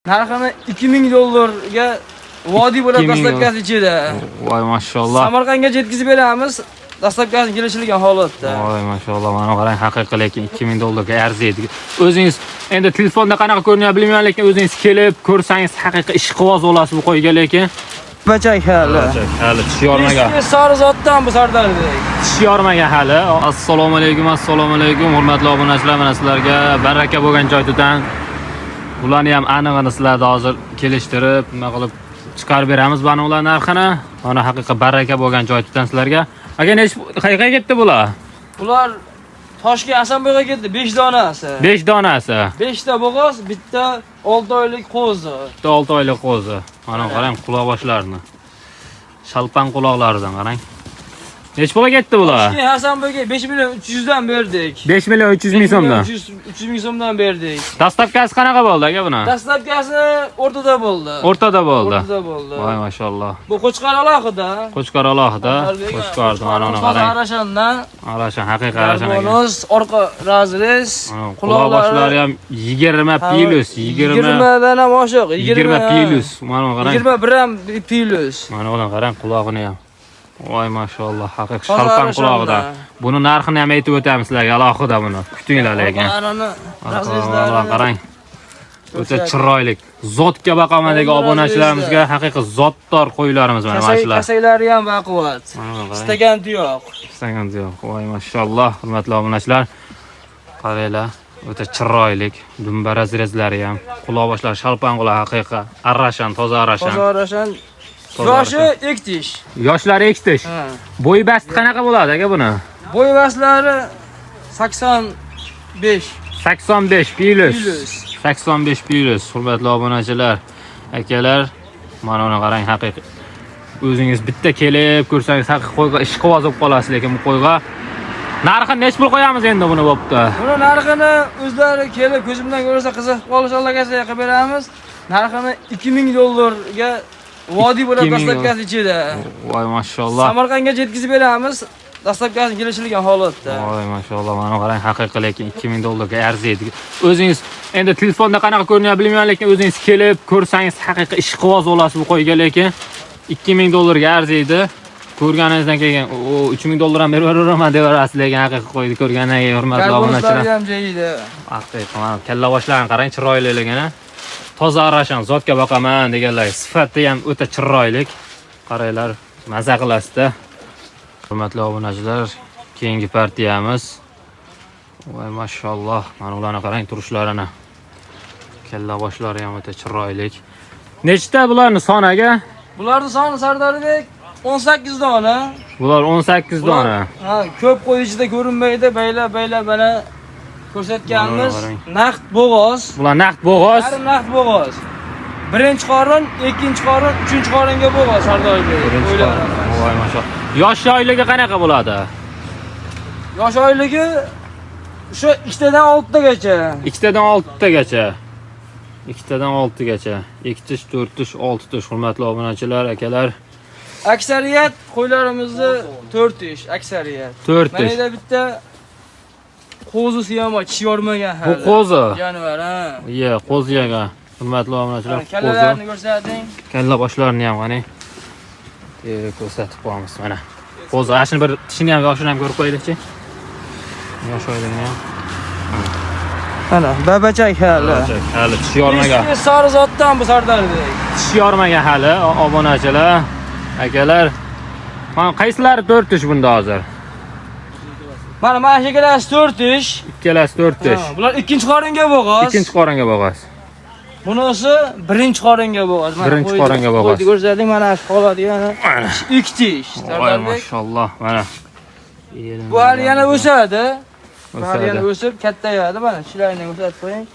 Narxini $2000 vodiy bo'lib dastlabkasi ichida. Voy maşallah. Samarqandga yetkazib beramiz. Dastlabkasi kelishilgan holatda. Voy maşallah. Mana qarang, haqiqiy lekin $2000 arziydi. O'zingiz endi telefonda qanaqa ko'rinyapti bilmayman, lekin o'zingiz kelib ko'rsangiz haqiqiy ishqiboz bo'lasiz bu qo'yga lekin. Bachak hali. Hali tish yormagan. Sari zotdan bu Sardordek. Tish yormagan hali. Assalomu alaykum, hurmatli obunachilar, mana sizlarga baraka bo'lgan joydan ularni ham aniqini sizlarda hozir kelishtirib, nima qilib chiqarib beramiz mana ular narxini. Mana haqiqiy baraka bo'lgan joydan sizlarga. Aka qayerga ketdi bular? Bular Toshkent Asanboyga ketdi, 5 donasi. 5 donasi. 5 ta bo'g'oz, bitta 6 oylik qo'zi. Bitta 6 oylik qo'zi. Mana qarang quloq boshlarini. Shalpan quloqlaridan qarang. Nech pulga ketdi bular? Toshkent Hasanboyga 5.300.000 dan berdik. 5.300.000 so'mdan. 300.000 so'mdan berdik. Dastlabkasi qanaqa bo'ldi aka buni? Dastlabkasi o'rtada bo'ldi. O'rtada bo'ldi. O'rtada bo'ldi. Voy maşallah. Bu qo'chqor alohida. Qo'chqor alohida. Qo'chqorni mana uni qarang. Arashandan. Arashan, haqiqiy arashan ekan. Bonus, orqa razres, quloq boshlari ham 20 plus, 20 dan ham oshiq, 20 plus. Mana qarang. 21 ham plus. Mana ular qarang quloqini ham. Voy maşallah, haqiqiy shalpan quloqda. Buni narxini ham aytib o'tamiz sizlarga alohida buni. Kutinglar lekin. Razreslari qarang. O'ta chiroyli. Zotga baqamandagi obunachilarimizga haqiqiy zotdor qo'ylarimiz mana shular. Kasaylari ham baquvvat. Istagan tuyoq. Istagan tuyoq. Voy maşallah, hurmatli obunachilar. Qaranglar, o'ta chiroyli. Dumba razrezlari ham, quloq boshlari shalpan quloq haqiqiy. Arrashan, toza arrashan. Toza arrashan. Yoshi ektish. Yoshlari ektish. Bo'y basti qanaqa bo'ladi aka buni? Bo'y bastlari 85. 85 plus. 85 plus. Hurmatli obunachilar, akalar, mana uni qarang haqiqiy. O'zingiz bitta kelib ko'rsangiz haqiqiy qo'yga ishqiboz bo'lib qolasiz, lekin bu qo'yga narxini nech pul qo'yamiz endi buni bo'pti? Buni narxini o'zlari kelib ko'zimdan ko'rsa qiziqib qolish allagacha qilib beramiz. Narxini $2000 vodiy bo'lib dastlabkasi ichida. Voy maşallah. Samarqandga yetkazib beramiz. Dastlabkasi kelishilgan holatda. Voy maşallah, mana qarang haqiqiy lekin $2000 arziydi. O'zingiz endi telefonda qanaqa ko'rinyapti bilmayman, lekin o'zingiz kelib ko'rsangiz haqiqiy ishqiboz bo'lasiz bu qo'yga lekin $2000 arziydi. Ko'rganingizdan keyin $3000 ham berib yuboraman deb berasiz, lekin haqiqiy qo'yni ko'rgandan keyin hurmatli obunachilar. Ham joyida. Haqiqiy mana kalla boshlarini qarang, chiroyliligini. Toza arashan, zotga boqaman deganlar. Sifati ham o'ta chiroyli. Qaranglar, maza qilasizda. Hurmatli obunachilar, keyingi partiyamiz. Voy maşallah, mana ularni qarang turishlarini. Kalla boshlari ham o'ta chiroyli. Nechta bularni soniga? Bularning soni Sardordek 18 dona. Bular 18 dona. Ha, ko'p qo'y ichida ko'rinmaydi, bayla mana ko'rsatganimiz naqd bo'g'oz. Bular naqd bo'g'oz. Yarim naqd bo'g'oz. Birinchi qorin, ikkinchi qorin, uchinchi qoringa bo'g'oz Sardordek. Voy maşallah. Yosh oyligi qanaqa bo'ladi? Yosh oyligi o'sha 2 dan 6 tagacha. 2 dan 6 tagacha. 2 dan 6 gacha. 2 tish, 4 tish, 6 tish hurmatli obunachilar, akalar. Aksariyat qo'ylarimizni 4 tish, aksariyat. 4 tish. Mana bitta qo'zi ham tish yormagan hali. Bu qo'zi. Jonivor, ha. Iya, qo'zi yagan. Hurmatli obunachilar, qo'zi. Kallalarni ko'rsating. Kalla boshlarini ham qani. Ko'rsatib qo'yamiz mana. Qo'zi, ashini bir tishini ham, yoshini ham ko'rib qo'yaylikchi. Yosh oyligini ham. Mana, babachak hali. Hali tish yormagan. Sari zotdan bu Sardordek. Tish yormagan hali obunachilar, akalar. Mana qaysilari 4 tish bunda hozir? Mana shu ikkalasi 4 tish. Ikkalasi 4 tish. Bular ikkinchi qoringa bo'g'oz. Ikkinchi qoringa bo'g'oz. Bunisi birinchi qoringa bo'g'oz. Birinchi qoringa bo'g'oz. Ko'rsating mana shu holat yana 2 tish. Voy maşallah, mana. Bu hali yana o'sadi. Bu hali yana o'sib kattayadi, mana shularni ko'rsatib qo'ying.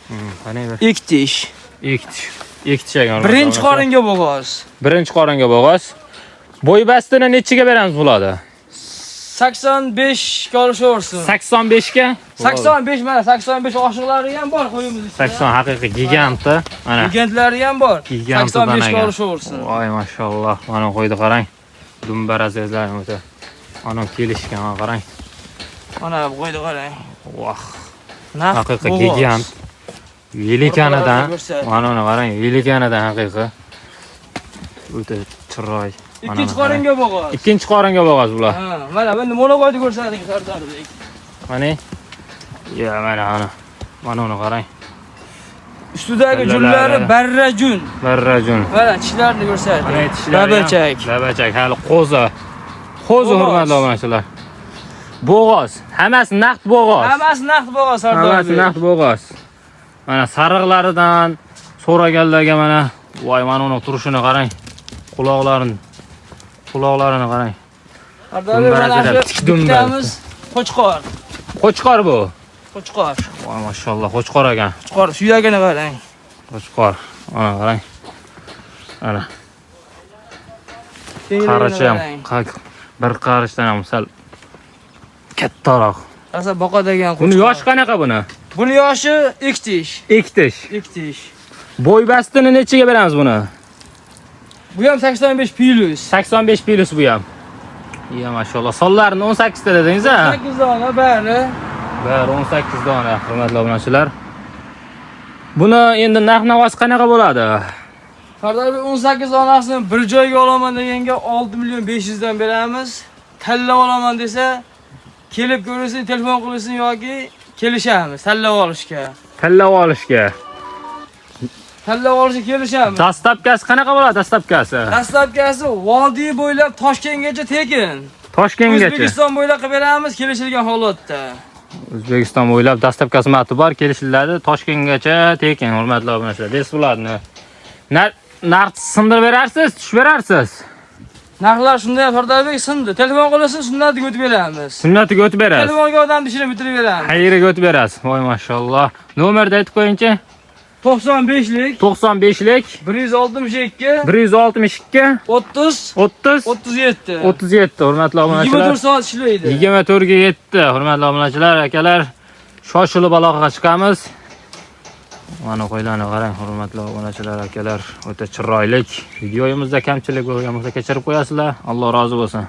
Qani bir. 2 tish. 2 tish. 2 tish ekan. Birinchi qoringa bo'g'oz. Birinchi qoringa bo'g'oz. Bo'y bastini nechiga beramiz bularni? 85 ga olishaversin. 85 ga? 85 mana 85 oshiqlari ham bor qo'yimiz ichida. 80 haqiqiy gigantda. Mana. Gigantlari ham bor. 85 ga olishaversin. Voy maşallah, mana qo'ydi qarang. Dumba razrezlar o'ta. Ana kelishgan, qarang. Mana bu qo'ydi qarang. Voh. Naq Haqiqiy gigant. Velikanidan, Ko'rsat. mana uni qarang, velikanidan haqiqiy. O'ta chiroy. Ikkinchi qoringa bo'g'oz. Ikkinchi qoringa bo'g'oz bular. Ha, mana buni monoboyda ko'rsating Sardordek. Mana. Ya, mana. Mana uni qarang. Ustidagi junlari barrajun. Barrajun. Mana tishlarini ko'rsating. Mana tishlari. Babachak. Babachak, hali qo'zi. Qo'zi hurmatli obunachilar. Bo'g'oz. Hammasi naqd bo'g'oz. Hammasi naqd bo'g'oz Sardordek. Hammasi naqd bo'g'oz. Mana sariqlaridan so'raganlarga mana, voy mana uni turishini qarang. Quloqlarini qarang. Sardordek mana shu bittamiz qo'chqor. Qo'chqor bu. Qo'chqor. Voy mashalloh, qo'chqor ekan. Qo'chqor suyagini qarang. Qo'chqor. Mana qarang. Ana. Qarichi ham bir qarishdan ham sal kattaroq. Asa boqa degan Buni yoshi qanaqa buni? Buni yoshi iktish. Iktish. Iktish. Bo'y bastini nechaga beramiz buni? Bu ham 85 plus. 85 plus bu ham. Ya mashalloh. Sonlarini 18 ta dedingiz-a? 8 dona bari. Bari 18 dona, hurmatli obunachilar. Buni endi narx-navosi qanaqa bo'ladi? Sardordek 18 donasini bir joyga olaman deganga 6 million 500 dan beramiz. Tanlab olaman desa, kelib ko'rsin, telefon qilsin yoki kelishamiz tanlab olishga. Tanlab olishga. Tanlab olishga kelishamiz. Dastlabkasi qanaqa bo'ladi, dastlabkasi? Dastlabkasi vodiy bo'ylab Toshkentgacha tekin. Toshkentgacha. O'zbekiston bo'ylab qilib beramiz kelishilgan holatda. O'zbekiston bo'ylab dastlabkasi ma'lum bor, kelishiladi. Toshkentgacha tekin, hurmatli obunachilar. Desbularni narx sindirib berarsiz, tushib berarsiz. Narxlar shunday Sardordek sindi. Telefon qilsin, sunnatiga o'tib beramiz. Sunnatiga o'tib berasiz. Telefonga odam ishini bitirib beramiz. Qayerga o'tib berasiz? Voy mashalloh. Nomerni aytib qo'yingchi. 95lik 95lik 162 162 30 30 37. 37 hurmatli obunachilar. 24 soat ishlaydi. 24 ga yetdi hurmatli obunachilar, akalar. Shoshilib aloqaga chiqamiz. Mana qo'ylarni qarang hurmatli obunachilar, akalar. O'ta chiroyli. Videoyimizda kamchilik bo'lgan bo'lsa kechirib qo'yasizlar. Alloh rozi bo'lsin.